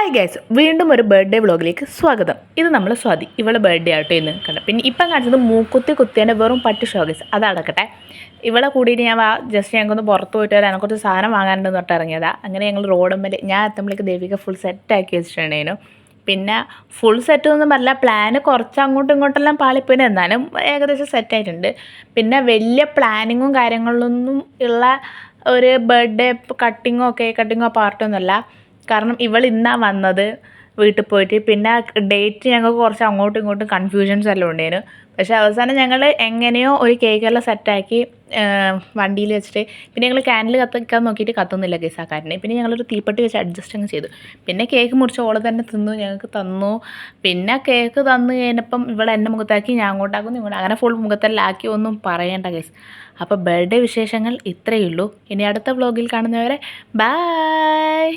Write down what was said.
Hi guys, വീണ്ടും ഒരു birthday വ്ളോഗിലേക്ക് സ്വാഗതം. ഇത് നമ്മൾ സ്വാതി, ഇവളെ ബർത്ത്ഡേ ആട്ടോ ഇന്ന് കണ്ടത്. പിന്നെ ഇപ്പം കാണിച്ചത് മൂക്കുത്തി കുത്തിയതിൻ്റെ വെറും പട്ടി ഷോ ഗൈസ്, അത് അടക്കട്ടെ. ഇവളെ കൂടിയിട്ട് ഞാൻ ജസ്റ്റ് ഞങ്ങൾക്കൊന്ന് പുറത്ത് പോയിട്ട് വരാൻ കുറച്ച് സാധനം വാങ്ങാനുണ്ടെന്ന് പറഞ്ഞിട്ട് ഇറങ്ങിയതാണ്. അങ്ങനെ ഞങ്ങൾ റോഡുമ്മൽ ഞാൻ എത്തുമ്പോഴേക്ക് ദേവിക ഫുൾ സെറ്റാക്കി വെച്ചിട്ടുണ്ടായിരുന്നു. പിന്നെ ഫുൾ സെറ്റൊന്നും അല്ല, പ്ലാന് കുറച്ച് അങ്ങോട്ടും ഇങ്ങോട്ടെല്ലാം പാളിപ്പോയിന്, എന്നാലും ഏകദേശം സെറ്റായിട്ടുണ്ട്. പിന്നെ വലിയ പ്ലാനിങ്ങും കാര്യങ്ങളിലൊന്നും ഉള്ള ഒരു ബർത്ത്ഡേ കട്ടിങ്ങോ കേക്ക് കട്ടിങ്ങോ പാർട്ടൊന്നുമല്ല. കാരണം ഇവൾ ഇന്നാണ് വന്നത് വീട്ടിൽ പോയിട്ട്. പിന്നെ ഡേറ്റ് ഞങ്ങൾക്ക് കുറച്ച് അങ്ങോട്ടും ഇങ്ങോട്ടും കൺഫ്യൂഷൻസ് എല്ലാം ഉണ്ടായിരുന്നു. പക്ഷേ അവസാനം ഞങ്ങൾ എങ്ങനെയോ ഒരു കേക്കെല്ലാം സെറ്റാക്കി വണ്ടിയിൽ വെച്ചിട്ട്, പിന്നെ ഞങ്ങൾ ക്യാൻഡിൽ കത്തിക്കാൻ നോക്കിയിട്ട് കത്തുന്നില്ല കേസാക്കാരനെ. പിന്നെ ഞങ്ങളൊരു തീപ്പെട്ടി വെച്ച് അഡ്ജസ്റ്റ് അങ്ങ് ചെയ്തു. പിന്നെ കേക്ക് മുറിച്ച് ഓള് തന്നെ തിന്നു, ഞങ്ങൾക്ക് തന്നു. പിന്നെ കേക്ക് തന്നു കഴിഞ്ഞപ്പം ഇവൾ എൻ്റെ മുഖത്താക്കി, ഞാൻ അങ്ങോട്ടാക്കുന്നു, ഇങ്ങോട്ട് അങ്ങനെ ഫുൾ മുഖത്തെല്ലാം ആക്കി, ഒന്നും പറയേണ്ട കേസ്. അപ്പോൾ ബർത്ത്ഡേ വിശേഷങ്ങൾ ഇത്രയേ ഉള്ളൂ. ഇനി അടുത്ത വ്ളോഗിൽ കാണുന്നവരെ ബായ്.